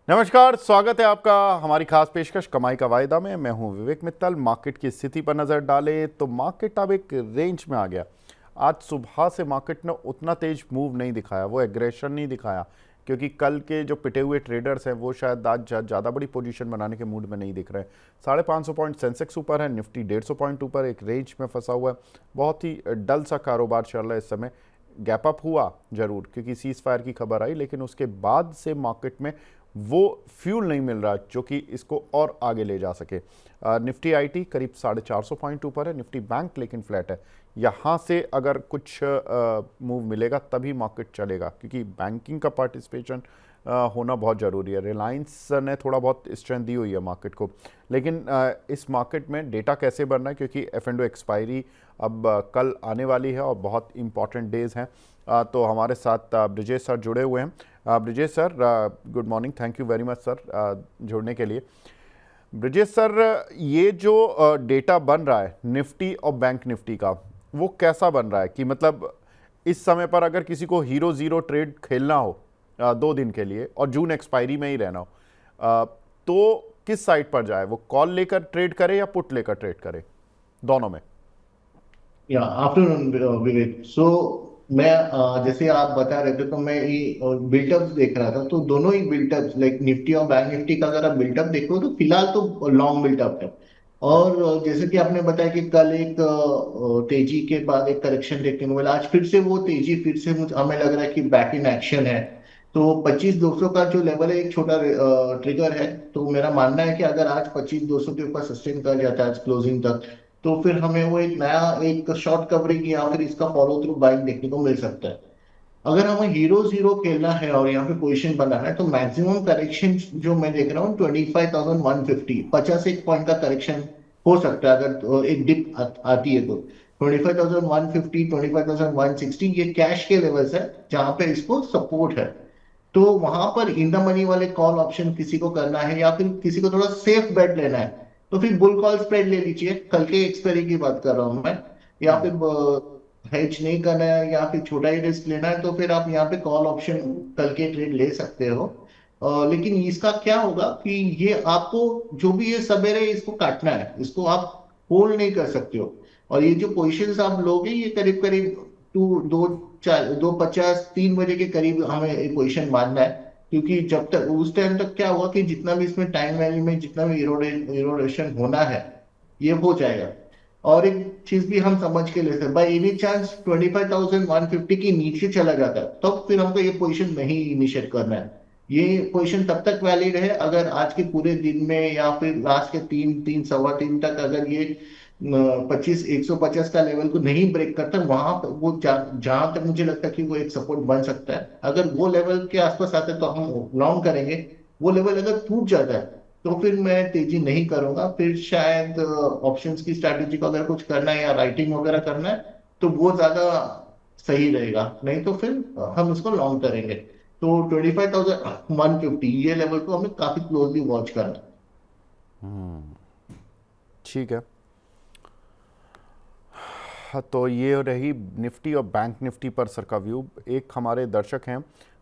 नमस्कार, स्वागत है आपका हमारी खास पेशकश कमाई का वायदा में। मैं हूं विवेक मित्तल। मार्केट की स्थिति पर नज़र डालें तो मार्केट अब एक रेंज में आ गया। आज सुबह से मार्केट ने उतना तेज मूव नहीं दिखाया, वो एग्रेशन नहीं दिखाया, क्योंकि कल के जो पिटे हुए ट्रेडर्स हैं वो शायद आज ज़्यादा बड़ी पोजीशन बनाने के मूड में नहीं दिख रहे हैं। 550 पॉइंट सेंसेक्स ऊपर है, निफ्टी 150 पॉइंट ऊपर एक रेंज में फंसा हुआ है। बहुत ही डल सा कारोबार चल रहा है इस समय। गैप अप हुआ जरूर क्योंकि सीज फायर की खबर आई, लेकिन उसके बाद से मार्केट में वो फ्यूल नहीं मिल रहा जो कि इसको और आगे ले जा सके। निफ्टी आईटी करीब 450 पॉइंट ऊपर है, निफ्टी बैंक लेकिन फ्लैट है। यहाँ से अगर कुछ मूव मिलेगा तभी मार्केट चलेगा, क्योंकि बैंकिंग का पार्टिसिपेशन होना बहुत ज़रूरी है। रिलायंस ने थोड़ा बहुत स्ट्रेंथ दी हुई है मार्केट को, लेकिन इस मार्केट में डेटा कैसे बनना है, क्योंकि F&O एक्सपायरी अब कल आने वाली है और बहुत इंपॉर्टेंट डेज़ हैं। तो हमारे साथ ब्रिजेश सर जुड़े हुए हैं। Brijesh sir, good morning. Thank you very much sir जुड़ने के लिए। ब्रिजेश सर, ये जो डेटा बन रहा है निफ्टी और बैंक निफ्टी का, वो कैसा बन रहा है कि मतलब इस समय पर अगर किसी को हीरो ज़ीरो ट्रेड खेलना हो 2 दिन के लिए और जून एक्सपायरी में ही रहना हो, तो किस साइड पर जाए? वो कॉल लेकर ट्रेड करे या पुट लेकर ट्रेड करे? दोनों में। या आफ्टरनून विवेक। मैं जैसे आप बता रहे थे तो मैं ये बिल्टअप देख रहा था, तो दोनों ही बिल्टअप लाइक निफ्टी और बैंक निफ्टी का अगर आप बिल्टअप देखो तो फिलहाल तो लॉन्ग बिल्टअप है। राइट। और जैसे कि आपने बताया कि कल एक तेजी के बाद एक करेक्शन देखने को मिला, आज फिर से वो तेजी फिर से मुझे हमें लग रहा है कि बैक इन एक्शन है। तो 25,200 का जो लेवल है एक छोटा ट्रिगर है। तो मेरा मानना है कि अगर आज 25,200 के ऊपर सस्टेन कर जाता है आज क्लोजिंग तक, तो फिर हमें वो एक नया एक शॉर्ट कवरिंग या फिर इसका फॉलो थ्रू बाइंग देखने को मिल सकता है। अगर हमें हीरो जीरो खेलना है और यहाँ पे पोजीशन बनाना है तो मैक्सिमम करेक्शन जो मैं देख रहा हूँ 25,150, 50 एक पॉइंट का करेक्शन हो सकता है अगर एक डिप आती है तो। 25,150, 25,160 ये कैश के लेवल्स है जहां पे इसको सपोर्ट है। तो वहां पर इन द मनी वाले कॉल ऑप्शन किसी को करना है या फिर किसी को थोड़ा सेफ बेट लेना है तो फिर बुल कॉल स्प्रेड ले लीजिए, कल के एक्सपायरी की बात कर रहा हूं मैं। या फिर हेज नहीं करना है या फिर छोटा ही रिस्क लेना है तो फिर आप यहाँ पे कॉल ऑप्शन कल के ट्रेड ले सकते हो। लेकिन इसका क्या होगा कि ये आपको जो भी ये सवेरे इसको काटना है इसको आप होल्ड नहीं कर सकते हो। और ये जो पोजिशंस आप लोगे ये करीब करीब टू दो चार 2:50 3 बजे के करीब हमें एक पोजिशन मानना है। क्योंकि जब तक उस टाइम तक क्या होगा कि जितना भी इसमें टाइम वैल्यू में जितना भी इरोडेशन होना है ये हो जाएगा। और एक चीज भी हम समझ के लेते हैं, बाई एनी चांस 25,150 के नीचे चला जाता है तो फिर हमको ये पोजीशन नहीं इनिशिएट करना है। ये पोजीशन तब तक वैलिड है अगर आज के पूरे दिन में या फिर लास्ट के 3 3 सवा 3 तक अगर ये 150 का लेवल को नहीं ब्रेक करता वहां पर वो जहां तक मुझे लगता है कि वो एक सपोर्ट बन सकता है। अगर वो लेवल के आसपास आते हैं तो हम लॉन्ग करेंगे। वो लेवल अगर टूट जाता है तो फिर मैं तेजी नहीं करूंगा, फिर शायद ऑप्शंस की स्ट्रैटेजी को अगर कुछ करना है या राइटिंग वगैरह करना है तो वो ज्यादा सही रहेगा, नहीं तो फिर हम इसको लॉन्ग करेंगे। तो 25,150 ये लेवल को हमें काफी क्लोजली वॉच करना है। ठीक है। हाँ, तो ये रही निफ्टी और बैंक निफ्टी पर सर का व्यू। एक हमारे दर्शक हैं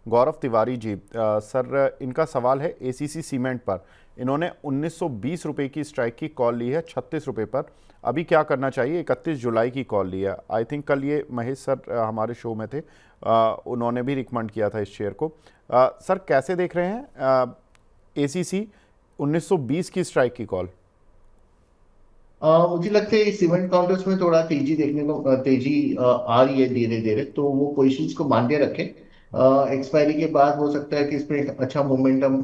गौरव तिवारी जी। सर, इनका सवाल है एसीसी सीमेंट पर। इन्होंने 1920 रुपये की स्ट्राइक की कॉल ली है 36 रुपये पर। अभी क्या करना चाहिए? 31 जुलाई की कॉल ली है। आई थिंक कल ये महेश सर हमारे शो में थे, उन्होंने भी रिकमेंड किया था इस शेयर को। सर, कैसे देख रहे हैं एसीसी 1920 की स्ट्राइक की कॉल? मुझे लगता है सीमेंट काउंटर्स में थोड़ा तेजी देखने को तेजी आ रही है धीरे धीरे, तो वो पोजिशंस को मान के रखें। एक्सपायरी के बाद हो सकता है कि इसमें एक अच्छा मोमेंटम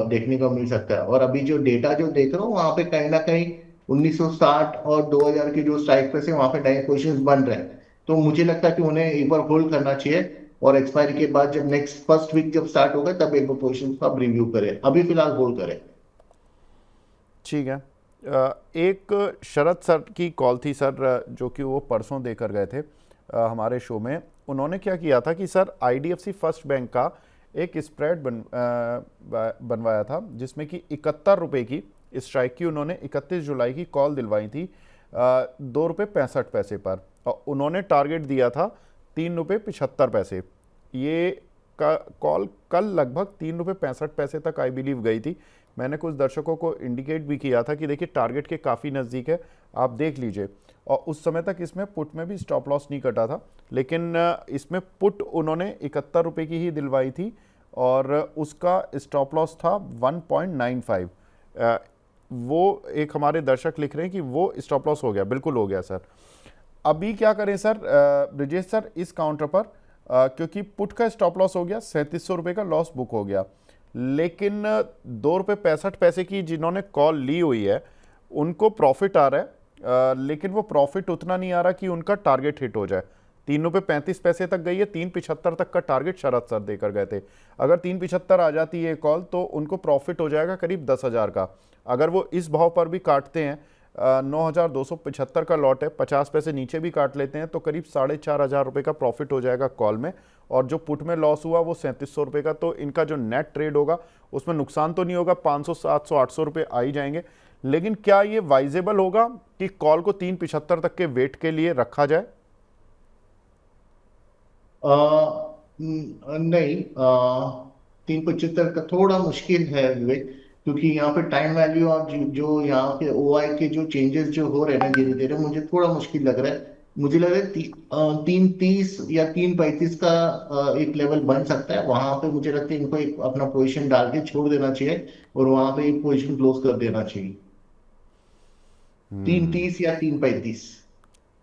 देखने को मिल सकता है। और अभी जो डेटा जो देख रहा हूँ वहां पे कहीं ना कहीं 1960 और 2000 के जो स्ट्राइक प्राइस है वहां पे नए पोजिशंस बन रहे हैं। तो मुझे लगता है कि उन्हें एक बार होल्ड करना चाहिए और एक्सपायरी के बाद जब नेक्स्ट फर्स्ट वीक जब स्टार्ट होगा तब एक बार पोजिशन का रिव्यू करें, अभी फिलहाल होल्ड करें। ठीक है। एक शरद सर की कॉल थी सर, जो कि वो परसों देकर गए थे हमारे शो में। उन्होंने क्या किया था कि सर आईडीएफसी फर्स्ट बैंक का एक स्प्रेड बनवाया था, जिसमें कि 71 रुपये की स्ट्राइक की उन्होंने 31 जुलाई की कॉल दिलवाई थी 2 रुपये 65 पैसे पर, और उन्होंने टारगेट दिया था 3 रुपये 75 पैसे। ये का कॉल कल लगभग 3 रुपये 65 पैसे तक आई बिलीव गई थी। मैंने कुछ दर्शकों को इंडिकेट भी किया था कि देखिए टारगेट के काफ़ी नज़दीक है, आप देख लीजिए। और उस समय तक इसमें पुट में भी स्टॉप लॉस नहीं कटा था, लेकिन इसमें पुट उन्होंने 71 रुपये की ही दिलवाई थी और उसका स्टॉप लॉस था 1.95। वो एक हमारे दर्शक लिख रहे हैं कि वो स्टॉप लॉस हो गया, बिल्कुल हो गया सर। अभी क्या करें सर ब्रिजेश सर इस काउंटर पर, क्योंकि पुट का स्टॉप लॉस हो गया, 3700 रुपये का लॉस बुक हो गया, लेकिन 2 रुपये 65 पैसे की जिन्होंने कॉल ली हुई है उनको प्रॉफिट आ रहा है, लेकिन वो प्रॉफिट उतना नहीं आ रहा कि उनका टारगेट हिट हो जाए। 3 रुपये 35 पैसे तक गई है, 3.75 तक का टारगेट शरद सर देकर गए थे। अगर 3.75 आ जाती है कॉल तो उनको प्रॉफिट हो जाएगा करीब 10,000 का। अगर वो इस भाव पर भी काटते हैं, 9,275 का लॉट है, 50 पैसे नीचे भी काट लेते हैं तो करीब 4,500 रुपये का प्रॉफिट हो जाएगा कॉल में। और जो पुट में लॉस हुआ वो 3700 रुपये का, तो इनका जो नेट ट्रेड होगा उसमें नुकसान तो नहीं होगा, 500 700 800 रुपये आ ही जाएंगे। लेकिन क्या ये वाइजेबल होगा कि कॉल को 3.75 तक के वेट के लिए रखा जाए? नहीं, 375 का थोड़ा मुश्किल है विवेक, क्योंकि यहाँ पे टाइम वैल्यू और जो यहाँ पे ओआई के जो चेंजेस जो हो रहे हैं ना धीरे धीरे, मुझे थोड़ा मुश्किल लग रहा है। मुझे लग रहा है 3.30 या 3.35 का एक लेवल बन सकता है। वहां पे मुझे लगता है इनको एक अपना पोजीशन डाल के छोड़ देना चाहिए और वहां पे एक पोजीशन क्लोज कर देना चाहिए, 3.30 या 3.35।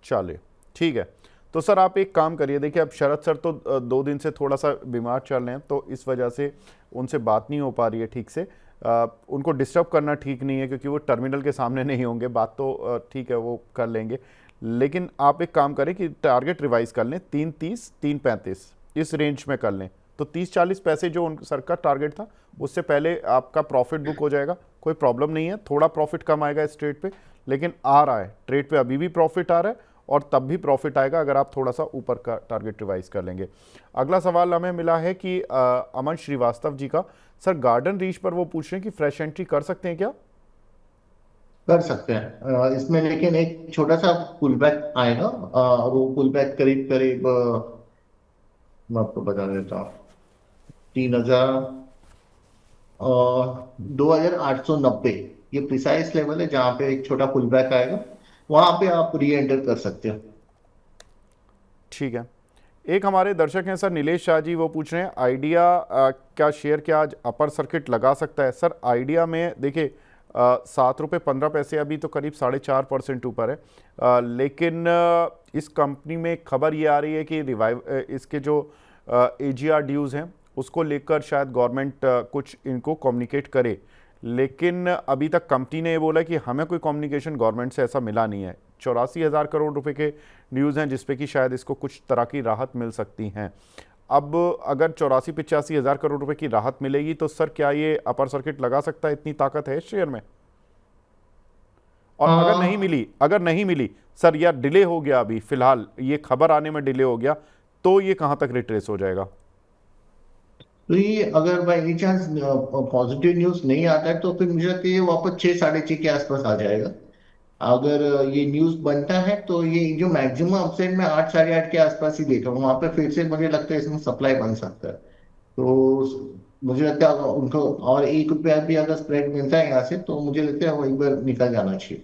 चलिए ठीक है। तो सर आप एक काम करिए, देखिए अब शरद सर तो 2 दिन से थोड़ा सा बीमार चल रहे हैं, तो इस वजह से उनसे बात नहीं हो पा रही है ठीक से। उनको डिस्टर्ब करना ठीक नहीं है क्योंकि वो टर्मिनल के सामने नहीं होंगे, बात तो ठीक है वो कर लेंगे। लेकिन आप एक काम करें कि टारगेट रिवाइज कर लें, 3.30 3.35 इस रेंज में कर लें, तो 30-40 पैसे जो उन सर का टारगेट था उससे पहले आपका प्रॉफिट बुक हो जाएगा, कोई प्रॉब्लम नहीं है। थोड़ा प्रॉफिट कम आएगा इस ट्रेड पे, लेकिन आ रहा है ट्रेड पे, अभी भी प्रॉफिट आ रहा है और तब भी प्रॉफिट आएगा अगर आप थोड़ा सा ऊपर का टारगेट रिवाइज कर लेंगे। अगला सवाल हमें मिला है कि अमन श्रीवास्तव जी का, सर गार्डन रीच पर वो पूछ रहे हैं कि फ्रेश एंट्री कर सकते हैं क्या? कर सकते हैं इसमें, लेकिन एक छोटा सा पुल बैक आएगा। वो पुल बैक करीब करीब मैं आपको बता देता हूँ, 3,000 2,890, ये प्रिसाइज लेवल है जहाँ पे एक छोटा पुल बैक आएगा, वहां पे आप री एंटर कर सकते हो। ठीक है। एक हमारे दर्शक हैं सर नीलेश शाह जी, वो पूछ रहे हैं आइडिया क्या शेयर क्या आज अपर सर्किट लगा सकता है? सर आइडिया में देखिए 7 रुपये 15 पैसे, अभी तो करीब 4.5% ऊपर है, लेकिन इस कंपनी में खबर ये आ रही है कि रिवाइव इसके जो एजीआर ड्यूज़ हैं उसको लेकर शायद गवर्नमेंट कुछ इनको कम्युनिकेट करे, लेकिन अभी तक कंपनी ने ये बोला कि हमें कोई कम्युनिकेशन गवर्नमेंट से ऐसा मिला नहीं है। 84,000 करोड़ रुपए के न्यूज़ हैं जिसपे कि शायद इसको कुछ तरह की राहत मिल सकती हैं। अब अगर 84-85 हज़ार करोड़ रुपए की राहत मिलेगी तो सर क्या ये अपर सर्किट लगा सकता है? इतनी ताकत है इस शेयर में? और अगर नहीं मिली सर, या डिले हो गया, अभी फिलहाल ये खबर आने में डिले हो गया, तो ये कहां तक रिट्रेस हो जाएगा? तो ये अगर by any chance positive news नहीं आता है तो फिर मुझे लगता है ये वापस 6 साढ़े 6 के आसपास आ जाएगा। अगर ये न्यूज बनता है तो ये जो मैक्सिमम अपसाइड में 8 साढ़े 8 के आसपास ही देखा हूँ, वहां पे फिर से मुझे लगता है इसमें सप्लाई बन सकता है। तो मुझे लगता है उनको और 1 रुपया भी अगर स्प्रेड मिलता है यहाँ से तो मुझे लगता है वो एक बार निकल जाना चाहिए।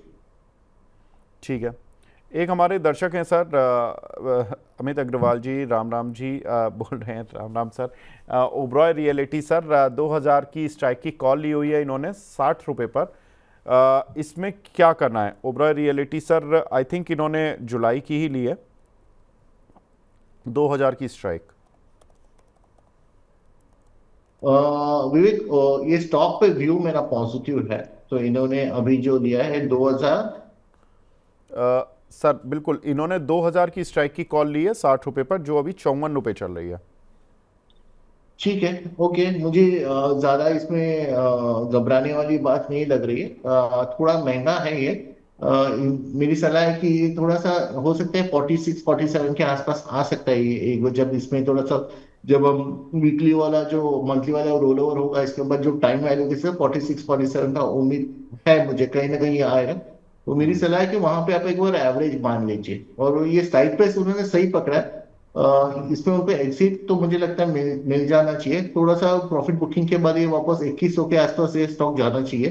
ठीक है। एक हमारे दर्शक हैं सर अमित अग्रवाल जी, राम राम जी बोल रहे हैं, Ram Ram sir. Oberoi reality sir 2000 की स्ट्राइक की कॉल ली हुई है इन्होंने 60 रुपये पर, इसमें क्या करना है? Oberoi reality sir I think इन्होंने जुलाई की ही ली है 2000 की स्ट्राइक। विवेक, ये स्टॉक पे व्यू मेरा पॉजिटिव है, तो इन्होंने अभी जो लिया है 2000। सर बिल्कुल, इन्होंने 2000 की स्ट्राइक की कॉल ली है 60 रुपये पर, जो अभी 54 रुपये चल रही है। ठीक है, ओके, मुझे ज्यादा इसमें घबराने वाली बात नहीं लग रही है। थोड़ा महंगा है ये। अ, मेरी सलाह है कि ये थोड़ा सा हो सकता है 46 47 के आसपास आ सकता है ये एक बार, जब इसमें थोड़ा सा, जब हम वीकली वाला जो मंथली वाला रोल ओवर होगा इसके बाद जो टाइम वैल्यू के 46 47 का उम्मीद है मुझे कहीं ना कहीं आएगा। तो मेरी सलाह है कि वहां पे आप एक बार एवरेज मान लीजिए, और ये साइड पे उन्होंने सही पकड़ा है। इसमें उनको एग्जिट तो मुझे लगता है मिल जाना चाहिए। थोड़ा सा प्रॉफिट बुकिंग के बाद ये वापस 2100 के आसपास ये स्टॉक जाना चाहिए।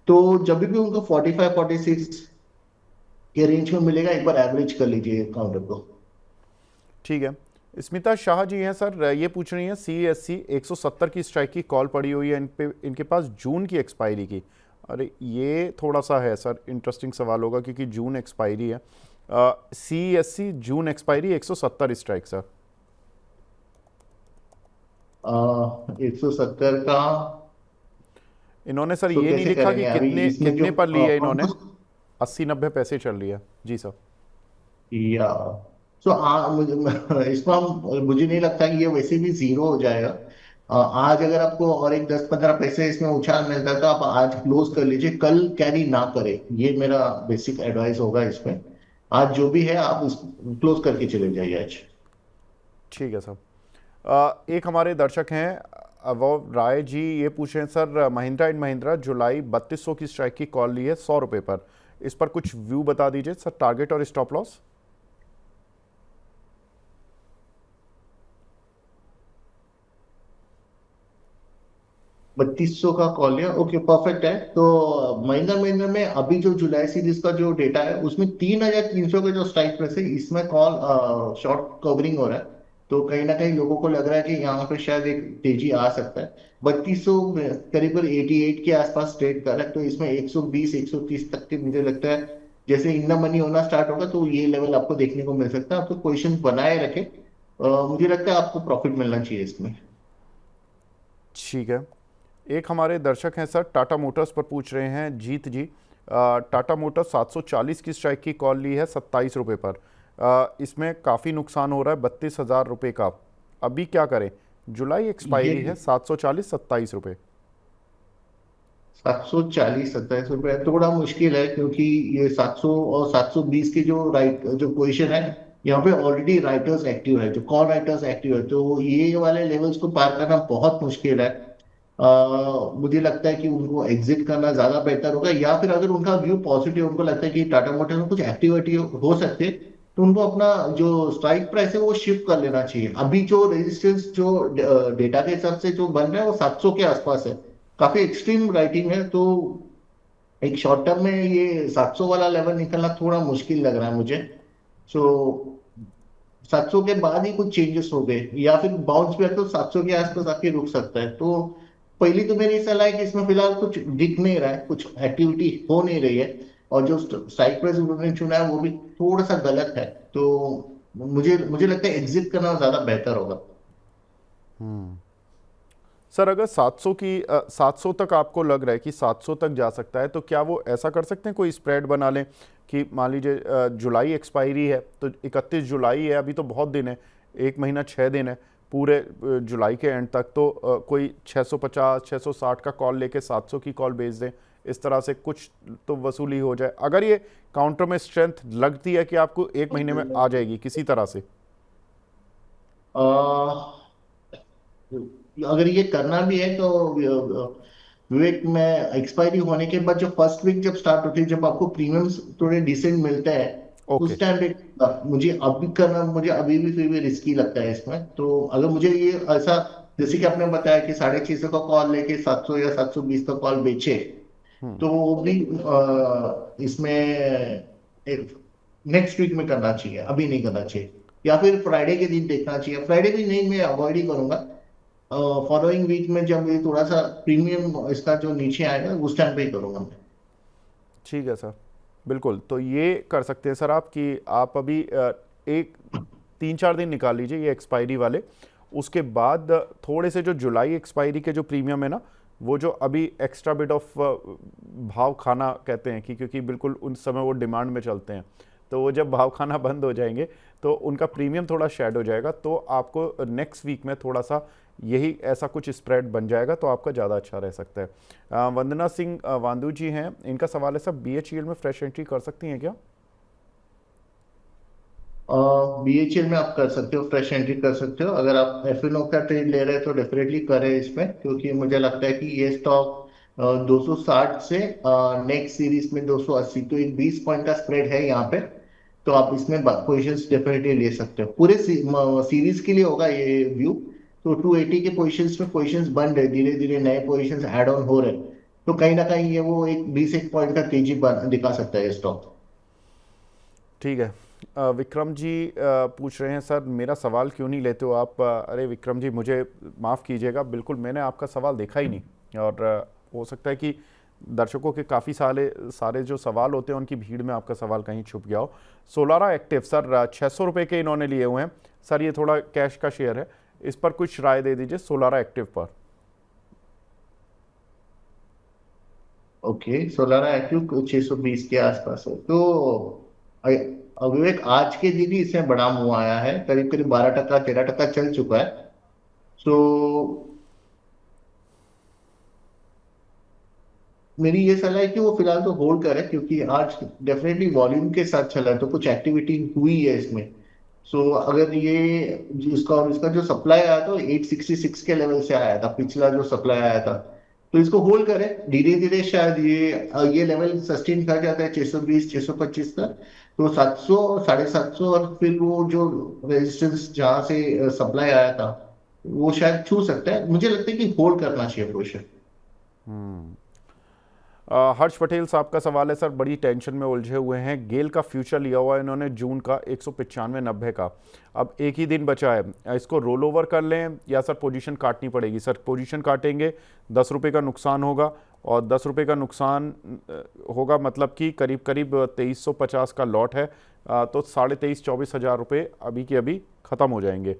तो जब भी उनको 45-46 के रेंज में मिलेगा, एक बार एवरेज कर लीजिए काउंटर को। ठीक है। स्मिता शाह जी हैं सर, ये पूछ रही हैं सी एस सी 170 की स्ट्राइक की कॉल पड़ी हुई है इन पे, इनके पास जून की एक्सपायरी की। अरे ये थोड़ा सा है सर, इंटरेस्टिंग सवाल होगा क्योंकि जून एक्सपायरी है। C S C June expiry 170 strike sir. 170 का। इन्होंने सर तो ये नहीं कैसे लिखा कि करेंगे अभी कितने इसमें जो कितने पर ली है इन्होंने। हमको। 80-90 पैसे चल रही है जी सर। या सो मुझे इसमें हम मुझे नहीं लगता कि ये वैसे भी जीरो हो जाएगा। आज अगर आपको और एक 10-15 पैसे इसमें उछाल मिलता है तो आप आज क्लोज कर लीजिए, कल कैरी ना करें, ये मेरा बेसिक एडवाइस होगा इसमें। आज जो भी है आप उस क्लोज करके चले जाइए आज। ठीक है सर। एक हमारे दर्शक हैं वो राय जी, ये पूछ रहे हैं सर महिंद्रा एंड महिंद्रा जुलाई 3200 की स्ट्राइक की कॉल ली है 100 रुपये पर, इस पर कुछ व्यू बता दीजिए सर, टारगेट और स्टॉप लॉस। 3200 का कॉल है, ओके परफेक्ट है। तो महिंद्रा महिंद्रा में अभी जो जुलाई सीरीज का जो डेटा है उसमें 3300 का जो स्ट्राइक प्राइस है, इसमें कॉल शॉर्ट कवरिंग हो रहा है। तो कहीं ना कहीं लोगों को लग रहा है कि यहाँ पे शायद एक तेजी आ सकता है। 3200 करीब 88 के आसपास ट्रेड कर रहा है, तो इसमें 120-130 तक के मुझे लगता है जैसे इन द मनी होना स्टार्ट होगा तो ये लेवल आपको देखने को मिल सकता है। आप तो पोजिशन बनाए रखे, मुझे लगता है आपको प्रॉफिट मिलना चाहिए इसमें। ठीक है। एक हमारे दर्शक हैं सर टाटा मोटर्स पर पूछ रहे हैं जीत जी, टाटा मोटर्स 740 की स्ट्राइक की कॉल ली है 27 रुपये पर, इसमें काफ़ी नुकसान हो रहा है 32,000 रुपये का, अभी क्या करें। जुलाई ये एक्सपायरी है 740 27 रुपये। 740-27 रुपए थोड़ा मुश्किल है, क्योंकि ये 700 और 720 की जो जो पोजीशन है, यहाँ पे ऑलरेडी राइटर्स एक्टिव है, जो कॉल राइटर्स एक्टिव है, तो ये वाले लेवल्स को पार करना बहुत मुश्किल है। मुझे लगता है कि उनको एग्जिट करना ज्यादा बेहतर होगा, या फिर अगर उनका व्यू पॉजिटिव, उनको लगता है कि टाटा मोटर्स में कुछ एक्टिविटी हो सकती है, तो उनको अपना जो स्ट्राइक प्राइस है वो शिफ्ट कर लेना चाहिए। अभी जो रेजिस्टेंस जो डेटा के हिसाब से जो बन रहा है वो 700 के आसपास है। काफी एक्सट्रीम राइटिंग है, तो एक शॉर्ट टर्म में ये 700 वाला लेवल निकलना थोड़ा मुश्किल लग रहा है मुझे। सो 700 के बाद ही कुछ चेंजेस हो गए, या फिर बाउंस बैक तो 700 के आसपास आके रुक सकता है। तो पहली तो मेरी सलाह है कि इसमें फिलहाल कुछ दिख नहीं रहा है, कुछ एक्टिविटी हो नहीं रही है, और जो स्ट्राइक प्राइस उन्होंने चुना है वो भी थोड़ा सा गलत है। तो मुझे मुझे लगता है एग्जिट करना ज्यादा बेहतर होगा। सर अगर 700 की 700 तक आपको लग रहा है कि 700 तक जा सकता है, तो क्या वो ऐसा कर सकते हैं कोई स्प्रेड बना लें कि मान लीजिए जुलाई एक्सपायरी है तो 31 जुलाई है, अभी तो बहुत दिन है, 1 महीना 6 दिन है पूरे जुलाई के एंड तक, तो कोई 650 660 का कॉल लेके 700 की कॉल बेच दें, इस तरह से कुछ तो वसूली हो जाए। अगर ये काउंटर में स्ट्रेंथ लगती है कि आपको 1 महीने में आ जाएगी किसी तरह से। अ, अगर ये करना भी है तो विवेक में एक्सपायरी होने के बाद जो फर्स्ट वीक जब स्टार्ट होती है, जब आपको प्रीमियम्स थोड़े डिसेंट मिलते हैं, ओके। उस टाइम पे मुझे अभी करना, मुझे अभी भी फिर भी रिस्की लगता है इसमें। तो अगर मुझे ये ऐसा, जैसे कि आपने बताया कि 650 का कॉल लेके 700 या 720 का कॉल बेचे, तो वो भी इसमें नेक्स्ट वीक में करना चाहिए, अभी नहीं करना चाहिए। या फिर फ्राइडे के दिन देखना चाहिए, फ्राइडे भी नहीं, मैं अवॉइड ही करूंगा। फॉलोइंग वीक में जब ये थोड़ा सा प्रीमियम इसका जो नीचे आएगा उस टाइम पे ही करूंगा मैं। ठीक है सर, बिल्कुल। तो ये कर सकते हैं सर आप कि आप अभी एक 3-4 दिन निकाल लीजिए ये एक्सपायरी वाले, उसके बाद थोड़े से जो जुलाई एक्सपायरी के जो प्रीमियम है ना, वो जो अभी एक्स्ट्रा बिट ऑफ भाव खाना कहते हैं कि क्योंकि बिल्कुल उन समय वो डिमांड में चलते हैं, तो वो जब भाव खाना बंद हो जाएंगे तो उनका प्रीमियम थोड़ा शेड हो जाएगा, तो आपको नेक्स्ट वीक में थोड़ा सा यही ऐसा कुछ स्प्रेड बन जाएगा तो आपका ज़्यादा अच्छा रह सकता है। वंदना सिंह वांदू जी हैं, इनका सवाल है सब BHEL में फ्रेश एंट्री कर सकती हैं क्या। BHEL में आप कर सकते हो, फ्रेश एंट्री कर सकते हो। अगर आप F&O का ट्रेड ले रहे हैं तो डेफिनेटली करें इसमें, क्योंकि मुझे लगता है कि ये स्टॉक 260 से नेक्स्ट सीरीज में 280, तो एक 20 पॉइंट का स्प्रेड है यहाँ पे। तो आप इसमें पोजिशंस डेफिनेटली ले सकते हो। पूरे सीरीज के लिए होगा ये व्यू। तो 280 के पोजिशंस में पोजिशंस बन रहे, धीरे धीरे नए पोजिशंस ऐड ऑन हो रहे, तो कहीं ना कहीं ये वो एक 20 एक पॉइंट का तेजी दिखा सकता है स्टॉक। ठीक है। विक्रम जी पूछ रहे हैं, सर मेरा सवाल क्यों नहीं लेते हो आप? अरे विक्रम जी, मुझे माफ़ कीजिएगा, बिल्कुल मैंने आपका सवाल देखा ही नहीं। और हो सकता है कि दर्शकों के काफ़ी सारे जो सवाल होते हैं उनकी भीड़ में आपका सवाल कहीं छुप गया हो। सोलारा एक्टिव सर 600 रुपये के इन्होंने लिए हुए हैं सर, ये थोड़ा कैश का शेयर है, इस पर कुछ राय दे दीजिए सोलारा एक्टिव पर। ओके, सोलारा एक्टिव 620 के आसपास है तो विवेक, आज के दिन ही इसमें बड़ा मुंह आया है, करीब करीब 12% 13% चल चुका है। तो मेरी ये सलाह है कि वो फिलहाल तो होल्ड करे, क्योंकि आज डेफिनेटली वॉल्यूम के साथ चला है, तो कुछ एक्टिविटी हुई है इसमें। सो अगर ये इसका जो सप्लाई आया था 866 के लेवल से आया था, पिछला जो सप्लाई आया था, तो इसको होल्ड करें। धीरे धीरे शायद ये लेवल सस्टेन कर जाता है 620 625 तक, तो 700 750 और फिर वो जो रेजिस्टेंस जहां से सप्लाई आया था वो शायद छू सकता है। मुझे लगता है कि होल्ड करना चाहिए पोजीशन। हर्ष पटेल साहब का सवाल है, सर बड़ी टेंशन में उलझे हुए हैं, गेल का फ्यूचर लिया हुआ है इन्होंने जून का 195.90 का, अब एक ही दिन बचा है, इसको रोल ओवर कर लें या सर पोजीशन काटनी पड़ेगी? सर पोजीशन काटेंगे 10 रुपये का नुकसान होगा, और 10 रुपये का नुकसान होगा मतलब कि करीब करीब 2350 का लॉट है, तो 23,500-24,000 रुपये अभी के अभी ख़त्म हो जाएंगे।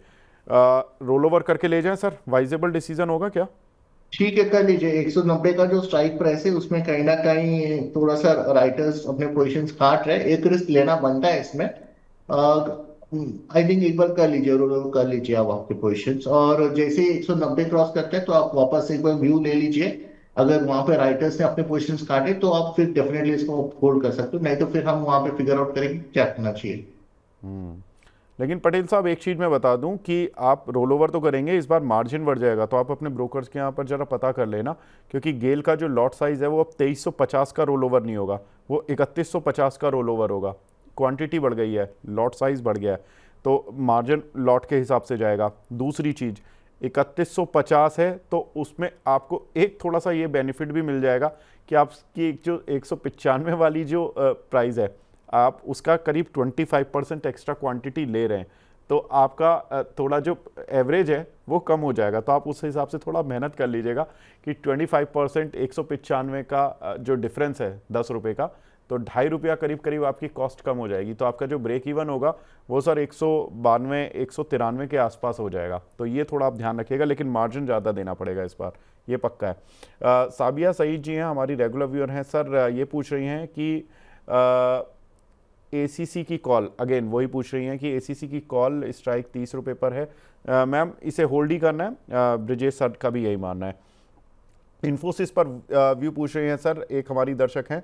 रोल ओवर करके ले जाएं सर, वाइजेबल डिसीजन होगा क्या? ठीक है, कर लीजिए। 190 का जो स्ट्राइक प्राइस है उसमें कहीं ना कहीं थोड़ा सा राइटर्स अपने पोजीशंस काट रहे हैं, एक रिस्क लेना बनता है इसमें। आई थिंक एक बार कर लीजिए, रोल ओवर कर लीजिए आप आपके पोजीशंस, और जैसे ही 190 क्रॉस करते हैं तो आप वापस एक बार व्यू ले लीजिए। अगर वहां पे राइटर्स ने अपने पोजीशंस काटे तो आप फिर डेफिनेटली इसको होल्ड कर सकते हो, नहीं तो फिर हम वहां पे फिगर आउट करेंगे क्या करना चाहिए। लेकिन पटेल साहब एक चीज़ मैं बता दूं कि आप रोल ओवर तो करेंगे, इस बार मार्जिन बढ़ जाएगा, तो आप अपने ब्रोकर्स के यहाँ पर जरा पता कर लेना, क्योंकि गेल का जो लॉट साइज़ है वो अब 2350 का रोल ओवर नहीं होगा, वो 3150 का रोल ओवर होगा। क्वांटिटी बढ़ गई है, लॉट साइज़ बढ़ गया है, तो मार्जिन लॉट के हिसाब से जाएगा। दूसरी चीज़, 3150 है तो उसमें आपको एक थोड़ा सा ये बेनिफिट भी मिल जाएगा कि आपकी एक जो 195 वाली जो प्राइस है, आप उसका करीब 25% एक्स्ट्रा क्वांटिटी ले रहे हैं, तो आपका थोड़ा जो एवरेज है वो कम हो जाएगा। तो आप उस हिसाब से थोड़ा मेहनत कर लीजिएगा कि 25% 195 का जो डिफरेंस है 10 रुपये का, तो 2.5 रुपया करीब करीब आपकी कॉस्ट कम हो जाएगी, तो आपका जो ब्रेक इवन होगा वो सर 192 193 के आसपास हो जाएगा। तो ये थोड़ा आप ध्यान रखिएगा, लेकिन मार्जिन ज़्यादा देना पड़ेगा इस बार, ये पक्का है। साबिया सईद जी हैं, हमारी रेगुलर व्यूअर हैं सर, ये पूछ रही हैं कि एसीसी की कॉल, अगेन वही पूछ रही हैं कि एसीसी की कॉल स्ट्राइक 30 रुपये पर है, मैम इसे होल्ड ही करना है? ब्रिजेश सर का भी यही मानना है। इन्फोसिस पर व्यू पूछ रही हैं सर, एक हमारी दर्शक हैं,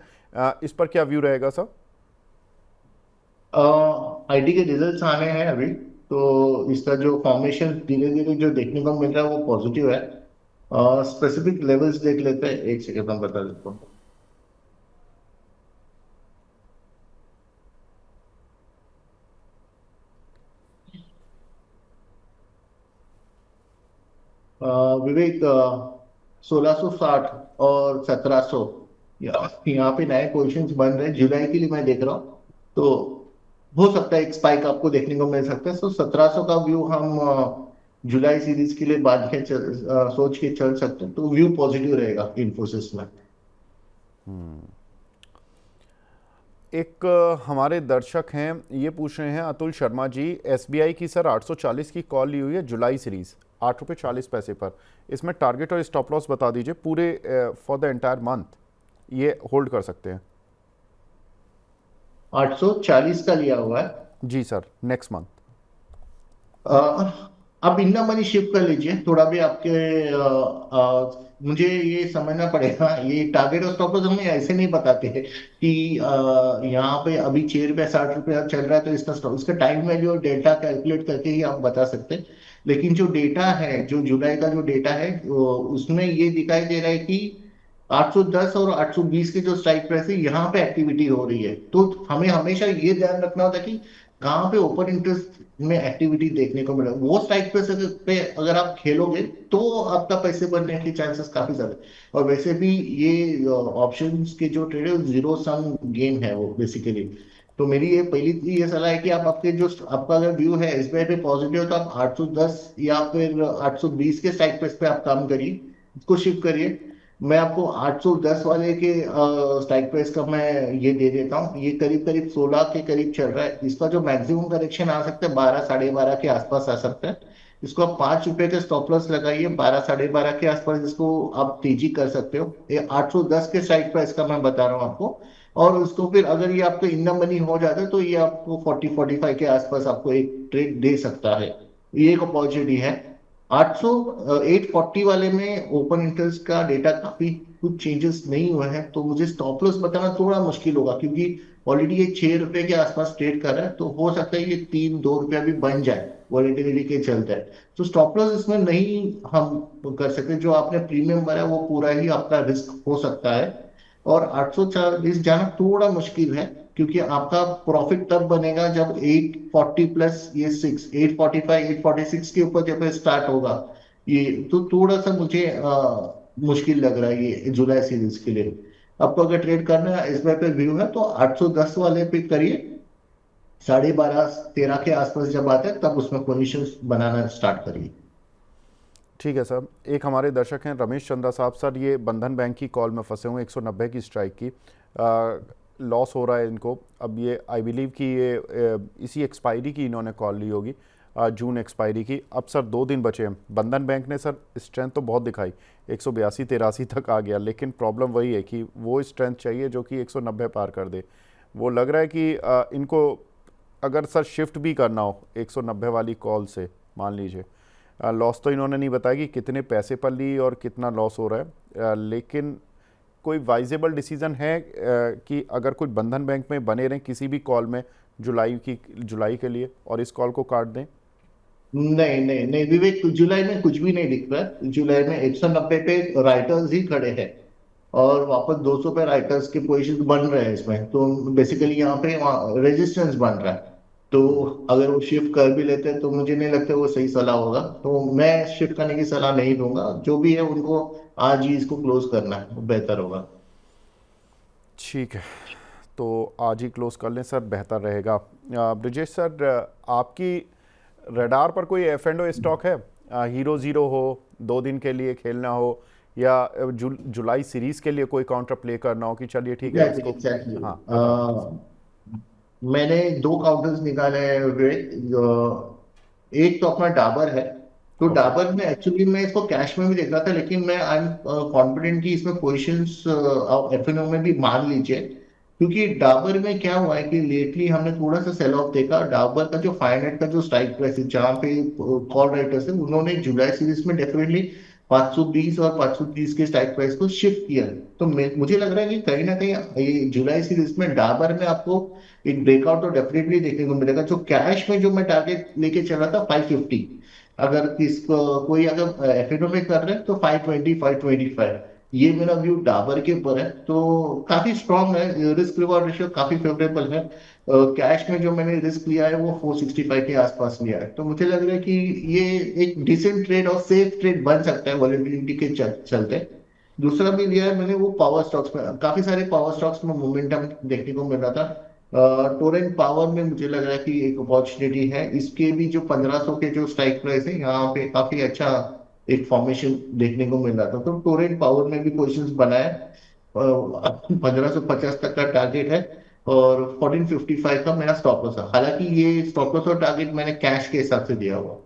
इस पर क्या व्यू रहेगा सर? आईटी के रिजल्ट्स आने हैं अभी, तो इसका जो फॉर्मेशन धीरे धीरे जो देखने को मिल रहा है वो पॉजिटिव है। स्पेसिफिक लेवल्स देख लेते हैं, एक सेकेंड में बता देता हूँ। विवेक, 1660 और 1700 यहाँ पे नए पोजिशंस बन रहे हैं, जुलाई के लिए मैं देख रहा हूँ, तो हो सकता है एक स्पाइक आपको देखने को मिल सकता है। तो 1700 का व्यू हम जुलाई सीरीज के लिए बाद में सोच के चल सकते हैं, तो व्यू पॉजिटिव रहेगा इन्फोसिस में। एक हमारे दर्शक हैं, ये पूछ रहे हैं अतुल शर्मा जी, एसबीआई की सर 840 की कॉल ली हुई है जुलाई सीरीज 8 रुपये 40 पैसे पर, इसमें टारगेट और स्टॉप लॉस बता दीजिए पूरे फॉर द एंटायर मंथ, ये होल्ड कर सकते हैं? 840 का लिया हुआ है। जी सर, नेक्स्ट मंथ। आप इंडिया मनी शिफ्ट कर लीजिए थोड़ा भी आपके। मुझे ये समझना पड़ेगा, ये टारगेट और स्टॉप लॉस हमें ऐसे नहीं बताते हैं कि यहाँ पे अभी 6 रुपया 60 रुपया चल रहा है तो इसका टाइम वैल्यू और डेल्टा कैलकुलेट करके ही आप बता सकते हैं। लेकिन जो डेटा है, जो जुलाई का जो डेटा है उसमें ये दिखाई दे रहा है कि 810 और 820 के जो स्ट्राइक प्राइस है यहाँ पे एक्टिविटी हो रही है, तो हमें हमेशा ये ध्यान रखना होता है कि कहाँ पे ओपन इंटरेस्ट में एक्टिविटी देखने को मिले, वो स्ट्राइक प्राइस पे अगर आप खेलोगे तो आपका पैसे बनने के चांसेस काफी ज्यादा है। और वैसे भी ये ऑप्शंस के जो ट्रेड है जीरो सम गेम है वो बेसिकली। तो मेरी ये पहली ये सलाह है कि आप आपके जो आपका अगर व्यू है एसबीआई पे पॉजिटिव, तो आप 810 या फिर 820 के स्ट्राइक प्राइस पे आप काम करिए, इसको शिफ्ट करिए। मैं आपको 810 वाले के स्ट्राइक प्राइस का मैं ये दे देता हूँ, ये करीब करीब 16 के करीब चल रहा है। इसका जो मैक्सिमम करेक्शन आ सकता है 12 12.5 के आसपास आ सकता है। इसको आप 5 रुपए के स्टॉप लॉस लगाइए 12 12.5 के आसपास, इसको आप तेजी कर सकते हो। ये 810 के स्ट्राइक प्राइस का मैं बता रहा हूँ आपको। और उसको फिर अगर ये आपको इन द मनी हो जाता है तो ये आपको 40 45 के आसपास आपको एक ट्रेड दे सकता है, ये एक अपॉर्चुनिटी है। 800 840 वाले में ओपन इंटरेस्ट का डेटा काफी कुछ चेंजेस नहीं हुए हैं, तो मुझे स्टॉप लॉस बताना थोड़ा मुश्किल होगा, क्योंकि ऑलरेडी ये 6 रुपए के आसपास ट्रेड कर रहा है, तो हो सकता है ये 3 2 रुपया भी बन जाए वॉलेटिलिटी के चलते। तो स्टॉप लॉस इसमें नहीं हम कर सकते, जो आपने प्रीमियम भरा है वो पूरा ही आपका रिस्क हो सकता है। और 840 जाना थोड़ा मुश्किल है, क्योंकि आपका प्रॉफिट तब बनेगा जब 840 प्लस ये 845 846 के ऊपर जब स्टार्ट होगा। ये तो थोड़ा सा मुझे मुश्किल लग रहा है ये जुलाई सीरीज के लिए। आपको अगर ट्रेड करना है इस पे व्यू है तो 810 वाले पे करिए, 12.5 13 के आसपास जब आते हैं तब उसमें पोजिशन बनाना स्टार्ट करिए। ठीक है सर। एक हमारे दर्शक हैं रमेश चंद्रा साहब। सर ये बंधन बैंक की कॉल में फंसे हुए 190 की स्ट्राइक की लॉस हो रहा है इनको। अब ये आई बिलीव कि ये इसी एक्सपायरी की इन्होंने कॉल ली होगी, जून एक्सपायरी की। अब सर 2 दिन बचे हैं। बंधन बैंक ने सर स्ट्रेंथ तो बहुत दिखाई, 182 83 तक आ गया, लेकिन प्रॉब्लम वही है कि वो स्ट्रेंथ चाहिए जो कि 190 पार कर दे। वो लग रहा है कि इनको अगर सर शिफ्ट भी करना हो 190 वाली कॉल से, मान लीजिए लॉस तो इन्होंने नहीं बताया कि कितने पैसे पर ली और कितना लॉस हो रहा है, लेकिन कोई वाइजेबल डिसीजन है कि अगर कोई बंधन बैंक में बने रहें किसी भी कॉल में जुलाई के लिए और इस कॉल को काट दें? नहीं नहीं नहीं विवेक, जुलाई में कुछ भी नहीं दिख रहा है। जुलाई में 190 पे राइटर्स ही खड़े हैं, और वापस 200 पे राइटर्स के पोजीशन बन रहे हैं इसमें, तो बेसिकली यहाँ पे रेजिस्टेंस बन रहा है। तो अगर वो शिफ्ट कर भी लेते हैं तो मुझे नहीं लगता वो सही सलाह होगा, तो मैं शिफ्ट करने की सलाह नहीं दूंगा। जो भी है उनको आज ही इसको क्लोज करना है, वो बेहतर होगा। ठीक है, तो आज ही क्लोज कर लें सर, बेहतर रहेगा। ब्रिजेश सर, आपकी रडार पर कोई एफ एंड ओ स्टॉक है? हीरो ज़ीरो हो, 2 दिन के लिए खेलना हो, या जुलाई सीरीज के लिए कोई काउंटर प्ले करना हो कि चलिए ठीक है एग्जैक्टली इसको। एग्जैक्टली। हाँ बताएं। मैंने 2 काउंटर्स निकाले हैं विवेक। एक तो अपना डाबर है, तो ओके। डाबर में एक्चुअली मैं इसको कैश में भी देख रहा था, लेकिन मैं आई एम कॉन्फिडेंट कि इसमें पोजिशंस एफएनओ में भी मान लीजिए, क्योंकि डाबर में क्या हुआ है कि लेटली हमने थोड़ा सा सेल ऑफ देखा। डाबर का जो 500 का जो स्ट्राइक प्राइस है जहाँ पे कॉल राइटर्स है, उन्होंने जुलाई सीरीज में डेफिनेटली 520 और 530 के स्ट्राइक प्राइस को शिफ्ट किया। तो मुझे लग रहा है कि कहीं ना कहीं ये जुलाई सीरीज में डाबर में आपको एक ब्रेकआउट तो डेफिनेटली देखने को मिलेगा। जो कैश में जो मैं टारगेट लेके चल रहा था 550, अगर कोई अगर एफएनओ में कर रहे हैं तो 520 525, ये मेरा व्यू डाबर के ऊपर है। तो काफी स्ट्रांग है, रिस्क रिवॉर्ड रेशियो काफी फेवरेबल है। कैश में जो मैंने रिस्क लिया है वो 465 के आसपास लिया है, तो मुझे लग रहा है कि ये एक डिसेंट ट्रेड और सेफ ट्रेड बन सकता है वॉलेटिलिटी के चलते। दूसरा भी लिया है मैंने वो पावर स्टॉक्स में, काफी सारे पावर स्टॉक्स में मोमेंटम देखने को मिल रहा था। टोरेंट पावर में मुझे लग रहा है कि एक अपॉर्चुनिटी है, इसके भी जो 1500 के जो स्ट्राइक प्राइस है यहाँ पे काफी अच्छा एक फॉर्मेशन देखने को मिल रहा था, तो टोरेंट पावर में भी पोजिशन बनाए। 1550 तक का टारगेट है और 1455 का मेरा स्टॉप लॉस है। हालांकि ये स्टॉप लॉस और टारगेट मैंने कैश के हिसाब से दिया हुआ।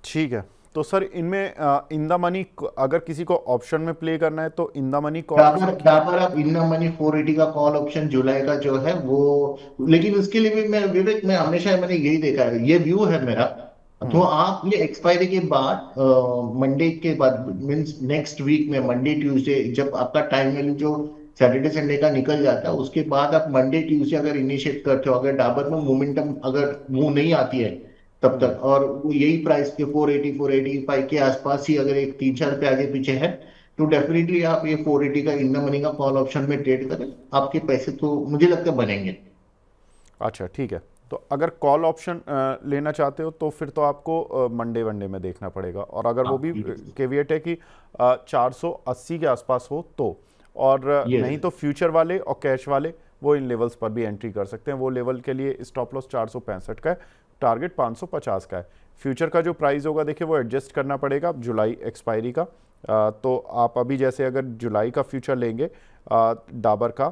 ठीक है, तो सर इनमें इन द मनी अगर किसी को ऑप्शन में प्ले करना है तो in the money call Dabur option. Dabur आप इन मनी 480 का कॉल ऑप्शन जुलाई का जो है वो, लेकिन उसके लिए भी मैं विवेक, मैं हमेशा मैंने यही देखा है, ये व्यू है मेरा। तो आप ये एक्सपायरी के बाद मंडे के बाद मीन्स नेक्स्ट वीक में मंडे ट्यूसडे जब आपका टाइम वैल्यू जो सैटरडे संडे का निकल जाता है, उसके बाद आप मंडे ट्यूसडे अगर इनिशिएट करते हो, अगर डाबर में मोमेंटम अगर मुंह नहीं आती है तब तक, और वो यही प्राइस के 480 485 के आसपास ही अगर एक 3 4 रुपए आगे पीछे है, तो डेफिनेटली आप ये 480 का इन द मनी का कॉल ऑप्शन में ट्रेड करें, आपके पैसे तो मुझे लगता है बनेंगे। अच्छा ठीक है। तो अगर कॉल ऑप्शन लेना चाहते हो तो फिर तो आपको मंडे वनडे में देखना पड़ेगा, और अगर वो भी हाँ, केविएट है कि 480 के आसपास हो तो, और यस। नहीं तो फ्यूचर वाले और कैश वाले वो इन लेवल्स पर भी एंट्री कर सकते हैं। वो लेवल के लिए स्टॉप लॉस 465 का है, टारगेट 550 का है। फ्यूचर का जो प्राइस होगा देखिए वो एडजस्ट करना पड़ेगा जुलाई एक्सपायरी का। तो आप अभी जैसे अगर जुलाई का फ्यूचर लेंगे डाबर का,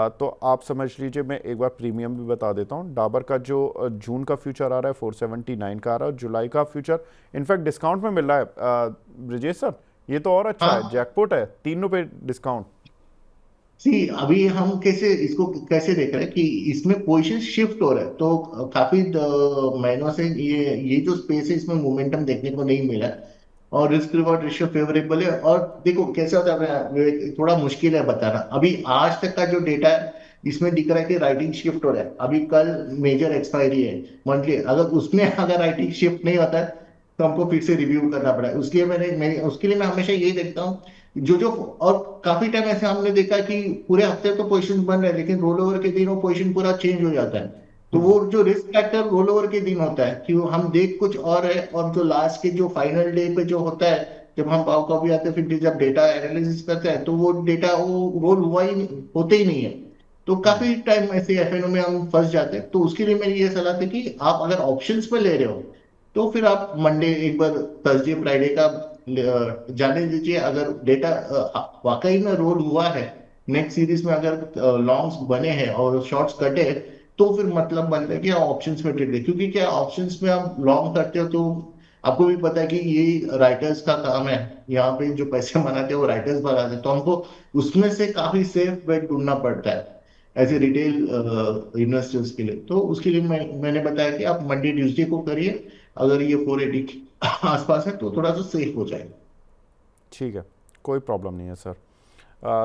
तो आप समझ लीजिए, मैं एक बार प्रीमियम भी बता देता हूँ। डाबर का जो जून का फ्यूचर आ रहा है 479 का आ रहा है, और जुलाई का फ्यूचर इनफैक्ट डिस्काउंट में मिल रहा है। ब्रिजेश सर, ये तो और अच्छा है, हाँ, जैकपॉट है, 3 रुपये डिस्काउंट। सी अभी हम कैसे इसको कैसे देख रहे हैं कि इसमें पोजीशन शिफ्ट हो रहा है, तो काफी महीनों से ये जो स्पेस है इसमें मोमेंटम देखने को नहीं मिला है, और रिस्क रिवॉर्ड रेशियो फेवरेबल है। और देखो कैसे होता है, थोड़ा मुश्किल है बताना। अभी आज तक का जो डेटा है इसमें दिख रहा है कि राइटिंग शिफ्ट हो रहा है। अभी कल मेजर एक्सपायरी है मंथली, अगर उसमें अगर राइटिंग शिफ्ट नहीं होता है तो हमको फिर से रिव्यू करना पड़ा है। उसके लिए उसके लिए मैं हमेशा यही देखता हूँ जो जो और काफी टाइम ऐसे हमने देखा कि पूरे हफ्ते तो पोजीशन बन रहे हैं, लेकिन रोल ओवर के दिन वो पोजीशन पूरा चेंज हो जाता है। तो वो जो रिस्क फैक्टर रोल ओवर के दिन होता है कि वो हम देख कुछ और है, और जो लास्ट के जो फाइनल डे पे जो होता है जब हम पाव कॉपी आते हैं फिर जब डेटा एनालिसिस करते हैं तो वो डेटा वो रोल हुआ ही होते ही नहीं है। तो काफी टाइम ऐसे एफएनओ में हम फंस जाते हैं। तो उसके लिए मेरी ये सलाह थी कि आप अगर ऑप्शंस पे ले रहे हो तो फिर आप मंडे एक बार, थर्सडे फ्राइडे का जाने दीजिए। अगर डेटा वाकई में रोल हुआ है, नेक्स्ट सीरीज में अगर लॉन्ग्स बने हैं और शॉर्ट्स कटे हैं, तो फिर मतलब बनता है कि आप ऑप्शंस में ट्रेड करें। क्योंकि क्या ऑप्शंस में आप लॉन्ग करते हो तो आपको भी पता है कि ये राइटर्स का काम है, यहाँ पे जो पैसे बनाते हैं वो राइटर्स बनाते हैं, तो हमको उसमें से काफी सेफ बेट ढूंढना पड़ता है ऐसे रिटेल इन्वेस्टर्स के लिए। तो उसके लिए मैंने बताया कि आप मंडे ट्यूसडे को करिए, अगर ये 480 के आसपास है तो थोड़ा सा सेफ हो जाएगा। ठीक है, कोई प्रॉब्लम नहीं है सर।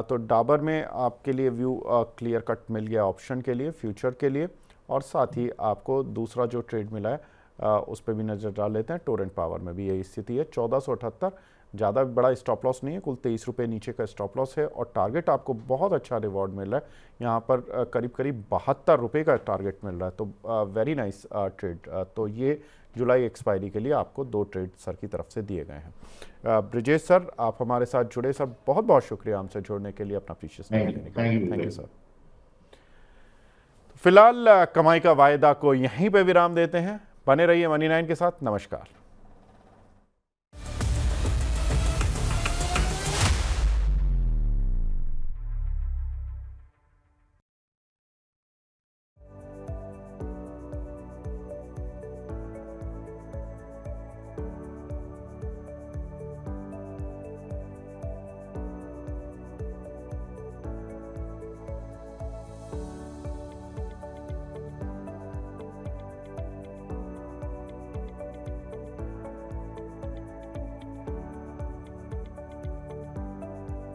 तो डाबर में आपके लिए व्यू क्लियर कट मिल गया ऑप्शन के लिए, फ्यूचर के लिए, और साथ ही आपको दूसरा जो ट्रेड मिला है उस पर भी नज़र डाल लेते हैं। टोरेंट पावर में भी यही स्थिति है, 1478, ज़्यादा बड़ा स्टॉप लॉस नहीं है, कुल 23 रुपये नीचे का स्टॉप लॉस है, और टारगेट आपको बहुत अच्छा रिवॉर्ड मिल रहा है यहाँ पर, करीब करीब 72 रुपये का टारगेट मिल रहा है। तो वेरी नाइस ट्रेड। तो ये जुलाई एक्सपायरी के लिए आपको 2 ट्रेड सर की तरफ से दिए गए हैं। ब्रिजेश सर, आप हमारे साथ जुड़े, सर बहुत बहुत शुक्रिया हमसे जुड़ने के लिए, अपना प्रीशियस टाइम देने के लिए। Thank thank you. You sir. फिलहाल कमाई का वायदा को यहीं पे विराम देते हैं। बने रहिए मनी 9 के साथ। नमस्कार।